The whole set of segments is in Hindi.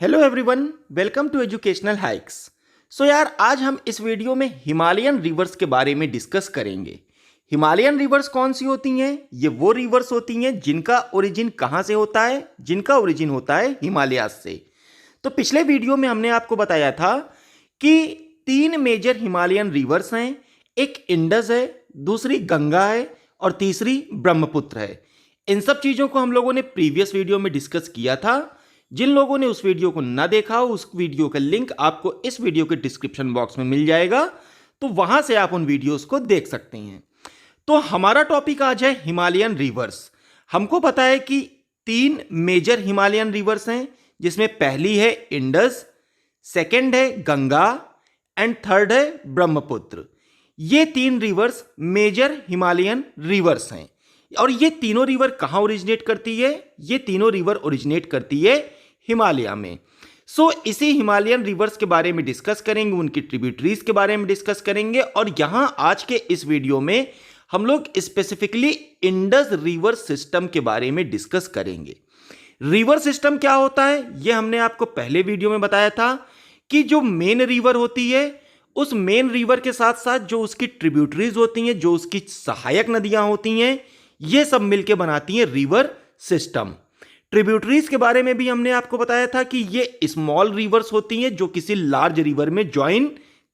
Hello everyone, welcome to Educational Hikes. So यार, आज हम इस वीडियो में हिमालयन रिवर्स के बारे में डिस्कस करेंगे। हिमालयन रिवर्स कौन सी होती हैं? ये वो रिवर्स होती हैं जिनका ओरिजिन कहाँ से होता है? जिनका ओरिजिन होता है हिमालयाज से। तो पिछले वीडियो में हमने आपको बताया था कि 3 मेजर हिमालयन रिवर्स हैं। एक इंडस है, दूसरी गंगा है और तीसरी ब्रह्मपुत्र है। इन सब चीज़ों को हम लोगों ने प्रीवियस वीडियो में डिस्कस किया था। जिन लोगों ने उस वीडियो को ना देखा हो, उस वीडियो का लिंक आपको इस वीडियो के डिस्क्रिप्शन बॉक्स में मिल जाएगा, तो वहां से आप उन वीडियोस को देख सकते हैं। तो हमारा टॉपिक आज है हिमालयन रिवर्स। हमको पता है कि 3 मेजर हिमालयन रिवर्स हैं, जिसमें पहली है इंडस, सेकंड है गंगा एंड थर्ड है ब्रह्मपुत्र। ये 3 रिवर्स मेजर हिमालयन रिवर्स हैं। और ये तीनों रिवर कहां ओरिजिनेट करती है? ये तीनों रिवर ओरिजिनेट करती है हिमालय में। इसी हिमालयन रिवर्स के बारे में डिस्कस करेंगे, उनकी ट्रिब्यूटरीज के बारे में डिस्कस करेंगे। और यहां आज के इस वीडियो में हम लोग स्पेसिफिकली इंडस रिवर सिस्टम के बारे में डिस्कस करेंगे। रिवर सिस्टम क्या होता है, यह हमने आपको पहले वीडियो में बताया था कि जो मेन रिवर होती है, उस मेन रिवर के साथ साथ जो उसकी ट्रिब्यूटरीज होती हैं, जो उसकी सहायक नदियां होती हैं, ये सब मिलके बनाती हैं रिवर सिस्टम। ट्रिब्यूटरीज के बारे में भी हमने आपको बताया था कि ये स्मॉल रिवर्स होती हैं जो किसी लार्ज रिवर में ज्वाइन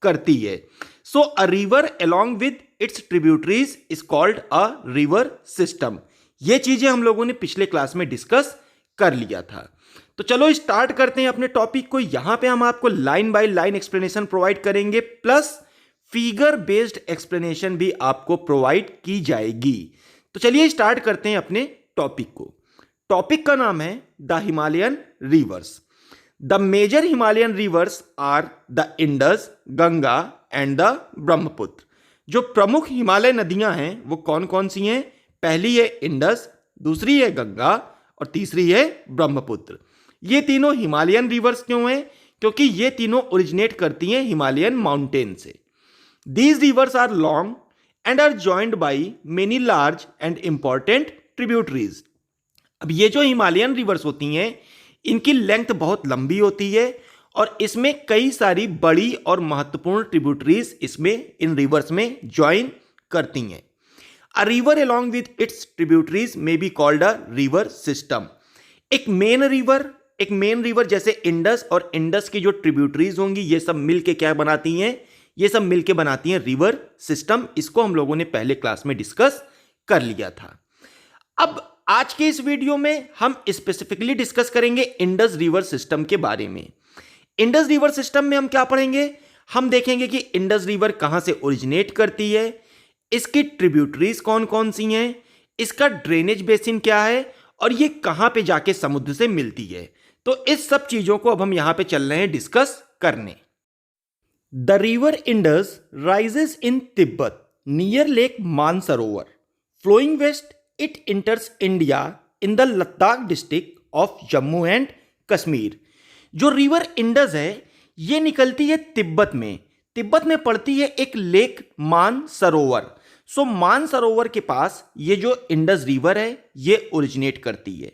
करती है। A river along with its tributaries is called a river system. ये चीजें हम लोगों ने पिछले क्लास में डिस्कस कर लिया था। तो चलो स्टार्ट करते हैं अपने टॉपिक को। यहां पे हम आपको line by line explanation provide करेंगे, प्लस फिगर बेस्ड एक्सप्लेनेशन भी आपको प्रोवाइड की जाएगी। तो चलिए स्टार्ट करते हैं अपने टॉपिक को। टॉपिक का नाम है the Himalayan rivers. The major Himalayan rivers are the Indus, Ganga and the Brahmaputra. जो प्रमुख हिमालय नदियां हैं वो कौन कौन सी हैं? पहली है इंडस, दूसरी है गंगा और तीसरी है ब्रह्मपुत्र। ये तीनों हिमालयन रिवर्स क्यों हैं? क्योंकि ये तीनों ओरिजिनेट करती हैं हिमालयन माउंटेन से। These rivers are long and are joined by many large and important tributaries। अब ये जो हिमालयन रिवर्स होती हैं, इनकी लेंथ बहुत लंबी होती है और इसमें कई सारी बड़ी और महत्वपूर्ण ट्रिब्यूटरीज इसमें इन रिवर्स में ज्वाइन करती हैं। A river along with its tributaries may be called a river system। एक मेन रिवर जैसे इंडस और इंडस की जो ट्रिब्यूटरीज होंगी, ये सब मिलके क्या बनाती हैं? ये सब मिलके बनाती हैं रिवर सिस्टम। इसको हम लोगों ने पहले क्लास में डिस्कस कर लिया था। अब आज के इस वीडियो में हम स्पेसिफिकली डिस्कस करेंगे इंडस रिवर सिस्टम के बारे में। इंडस रिवर सिस्टम में हम क्या पढ़ेंगे? हम देखेंगे कि इंडस रिवर कहां से ओरिजिनेट करती है, इसकी ट्रिब्यूटरीज कौन कौन सी हैं, इसका ड्रेनेज बेसिन क्या है और ये कहां पे जाके समुद्र से मिलती है। तो इस सब चीजों को अब हम यहां पे चल रहे हैं डिस्कस करने। The river Indus rises in Tibet near Lake Mansarovar. Flowing west, it enters India in the Ladakh district of Jammu and Kashmir। जो रिवर इंडस है ये निकलती है तिब्बत में। तिब्बत में पड़ती है एक लेक मानसरोवर। मानसरोवर के पास ये जो इंडस रिवर है ये ओरिजिनेट करती है।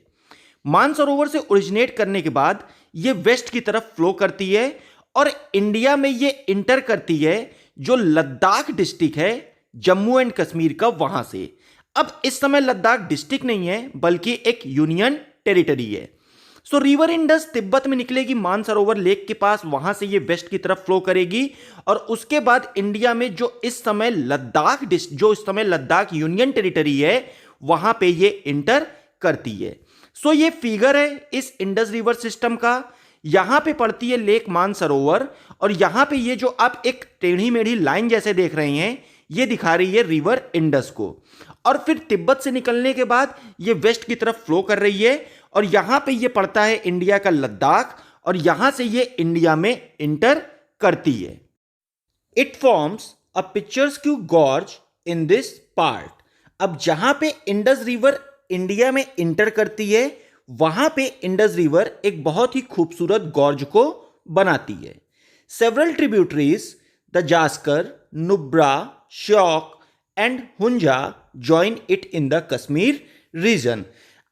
मानसरोवर से ओरिजिनेट करने के बाद ये वेस्ट की तरफ फ्लो करती है और इंडिया में ये इंटर करती है जो लद्दाख डिस्ट्रिक्ट है जम्मू एंड कश्मीर का, वहां से। अब इस समय लद्दाख डिस्ट्रिक्ट नहीं है बल्कि एक यूनियन टेरिटरी है। रिवर इंडस तिब्बत में निकलेगी मानसरोवर लेक के पास, वहां से ये वेस्ट की तरफ फ्लो करेगी और उसके बाद इंडिया में जो इस समय लद्दाख यूनियन टेरिटरी है वहां पे ये इंटर करती है। ये फिगर है इस इंडस रिवर सिस्टम का। यहां पे पड़ती है लेक मानसरोवर और यहां पे ये जो आप एक टेढ़ी मेढ़ी लाइन जैसे देख रहे हैं, ये दिखा रही है रिवर इंडस को। और फिर तिब्बत से निकलने के बाद ये वेस्ट की तरफ फ्लो कर रही है और यहां पे ये पड़ता है इंडिया का लद्दाख और यहां से ये इंडिया में इंटर करती है। It forms a picturesque gorge in this part. अब जहां पे इंडस रिवर इंडिया में इंटर करती है, वहां पे इंडस रिवर एक बहुत ही खूबसूरत गॉर्ज को बनाती है। Several tributaries the Zaskar, Nubra, Shyok and Hunza join it in the Kashmir region.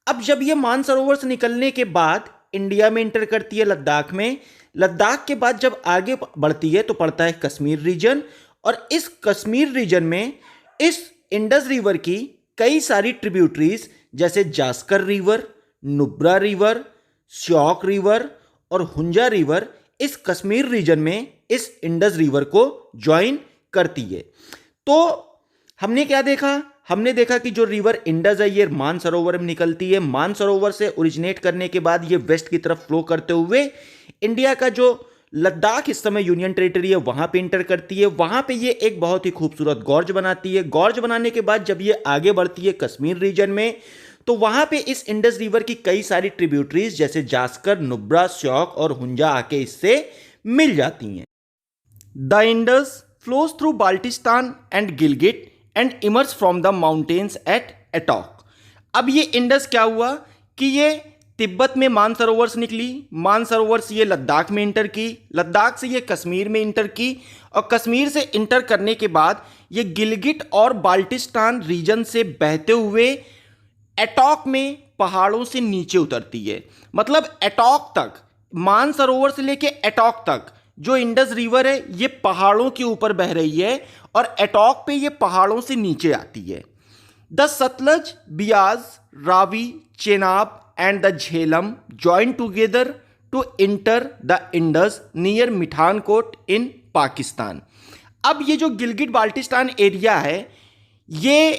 अब जब ये मानसरोवर से निकलने के बाद इंडिया में इंटर करती है लद्दाख में। लद्दाख के बाद जब आगे बढ़ती है तो पड़ता है कश्मीर रीजन, और इस कश्मीर रीजन में इस इंडस रिवर की कई सारी ट्रिब्यूटरीज जैसे Zanskar river, Nubra river, Shyok river और हुंजा रिवर इस कश्मीर रीजन में इस इंडस रिवर को ज्वाइन करती है। तो हमने क्या देखा? हमने देखा कि जो रिवर इंडस है ये मानसरोवर में निकलती है। मानसरोवर से ओरिजिनेट करने के बाद ये वेस्ट की तरफ फ्लो करते हुए इंडिया का जो लद्दाख इस समय यूनियन टेरिटरी है वहां पे इंटर करती है। वहां पे ये एक बहुत ही खूबसूरत गॉर्ज बनाती है। गॉर्ज बनाने के बाद जब ये आगे बढ़ती है कश्मीर रीजन में, तो वहां पे इस इंडस रिवर की कई सारी ट्रिब्यूटरीज जैसे जास्कर, नुब्रा, श्योक और हुंजा आके इससे मिल जाती हैं। The Indus flows through Baltistan and Gilgit and emerge from the mountains at Attock. अब ये इंडस क्या हुआ कि ये तिब्बत में मानसरोवर से निकली, मानसरोवर से ये लद्दाख में इंटर की, लद्दाख से ये कश्मीर में इंटर की, और कश्मीर से इंटर करने के बाद ये गिलगिट और बाल्टिस्तान रीजन से बहते हुए एटॉक में पहाड़ों से नीचे उतरती है। मतलब एटॉक तक, मानसरोवर से लेके एटॉक तक जो इंडस रिवर है ये पहाड़ों के ऊपर बह रही है और एटॉक पे ये पहाड़ों से नीचे आती है। The Sutlej, Beas, Ravi, Chenab and the Jhelum join together to enter the Indus near Mithankot in Pakistan. अब ये जो गिलगिट बाल्टिस्तान एरिया है ये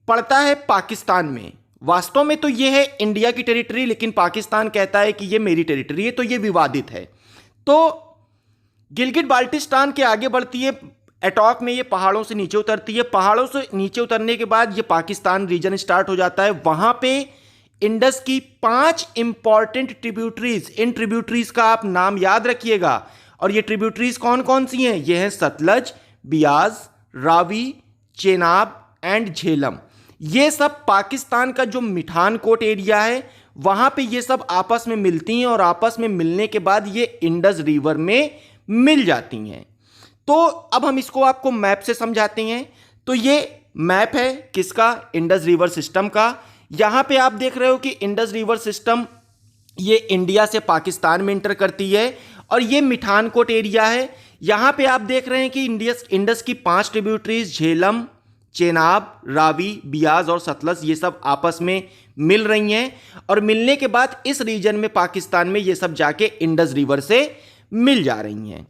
पड़ता है पाकिस्तान में। वास्तव में तो ये है इंडिया की टेरिटरी, लेकिन पाकिस्तान कहता है कि ये मेरी टेरिटरी है, तो ये विवादित है। तो गिलगिट बाल्टिस्तान के आगे बढ़ती है, एटॉक में ये पहाड़ों से नीचे उतरती है। पहाड़ों से नीचे उतरने के बाद ये पाकिस्तान रीजन स्टार्ट हो जाता है। वहां पे इंडस की 5 इंपॉर्टेंट ट्रिब्यूटरीज, इन ट्रिब्यूटरीज का आप नाम याद रखिएगा। और ये ट्रिब्यूटरीज कौन कौन सी हैं? ये हैं सतलज, बियाज, रावी, चेनाब एंड झेलम। ये सब पाकिस्तान का जो मिठानकोट एरिया है वहां पे ये सब आपस में मिलती हैं, और आपस में मिलने के बाद ये इंडस रिवर में मिल जाती हैं। तो अब हम इसको आपको मैप से समझाते हैं। तो ये मैप है किसका? इंडस रिवर सिस्टम का। यहां पे आप देख रहे हो कि इंडस रिवर सिस्टम ये इंडिया से पाकिस्तान में इंटर करती है, और ये मिठानकोट एरिया है। यहां पे आप देख रहे हैं कि इंडस की 5 ट्रिब्यूटरीज झेलम, चेनाब, रावी, बियाज और सतलज ये सब आपस में मिल रही हैं, और मिलने के बाद इस रीजन में पाकिस्तान में ये सब जाके इंडस रिवर से मिल जा रही हैं।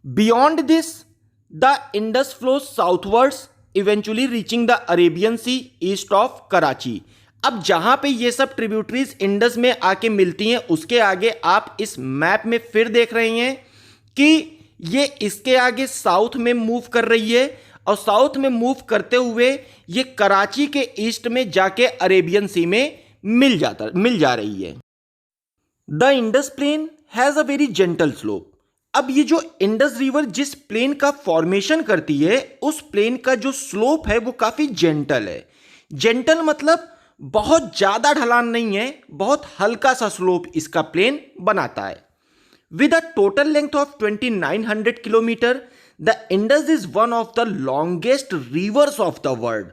Beyond this the Indus flows southwards eventually reaching the Arabian sea east of Karachi. अब जहां पे ये सब ट्रिब्यूटरीज इंडस में आके मिलती हैं उसके आगे आप इस मैप में फिर देख रहे हैं कि ये इसके आगे साउथ में मूव कर रही है, और साउथ में मूव करते हुए ये कराची के ईस्ट में जाके अरेबियन सी में मिल जा रही है। The Indus plain has a very gentle slope. अब ये जो इंडस रिवर जिस प्लेन का फॉर्मेशन करती है उस प्लेन का जो स्लोप है वो काफी जेंटल है। जेंटल मतलब बहुत ज्यादा ढलान नहीं है, बहुत हल्का सा स्लोप इसका प्लेन बनाता है। With a total length of 2900 kilometre, the Indus is one of the longest reverse of the world.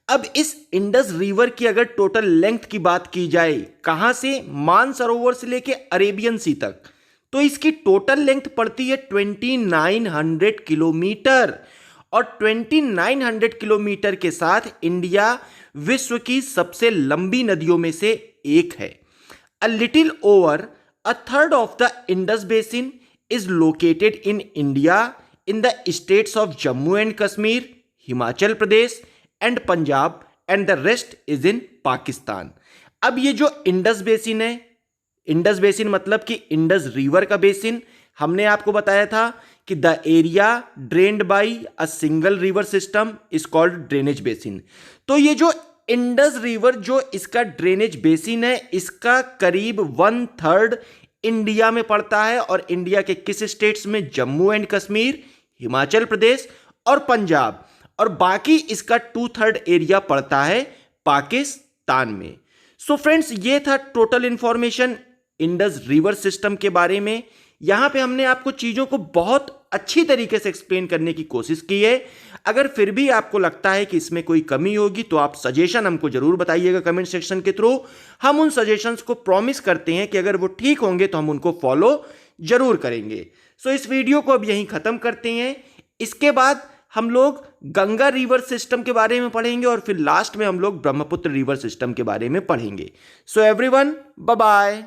अब इस इंडस रिवर की अगर टोटल लेंथ की बात की जाए, कहां से? मानसरोवर से लेके अरेबियन सी तक, तो इसकी टोटल लेंथ पड़ती है 2900 किलोमीटर। और 2900 किलोमीटर के साथ इंडिया विश्व की सबसे लंबी नदियों में से एक है। A little over a third of the Indus basin is located in India in the states of Jammu and Kashmir, Himachal Pradesh and Punjab, and the rest is in Pakistan. अब ये जो इंडस बेसिन है, इंडस बेसिन मतलब कि इंडस रिवर का बेसिन, हमने आपको बताया था कि the area drained by a single river system is called drainage basin. तो ये जो इंडस रिवर जो इसका ड्रेनेज बेसिन है इसका करीब 1/3 इंडिया में पड़ता है, और इंडिया के किस स्टेट्स में? जम्मू एंड कश्मीर, हिमाचल प्रदेश और पंजाब, और बाकी इसका 2/3 एरिया पड़ता है पाकिस्तान में। सो फ्रेंड्स, ये था total information Indus river system के बारे में। यहाँ पे हमने आपको चीज़ों को बहुत अच्छी तरीके से एक्सप्लेन करने की कोशिश की है। अगर फिर भी आपको लगता है कि इसमें कोई कमी होगी तो आप सजेशन हमको जरूर बताइएगा कमेंट सेक्शन के थ्रू। हम उन सजेशंस को प्रॉमिस करते हैं कि अगर वो ठीक होंगे तो हम उनको फॉलो जरूर करेंगे। सो इस वीडियो को अब यहीं खत्म करते हैं। इसके बाद हम लोग गंगा रिवर सिस्टम के बारे में पढ़ेंगे और फिर लास्ट में हम लोग ब्रह्मपुत्र रिवर सिस्टम के बारे में पढ़ेंगे। So everyone, bye bye.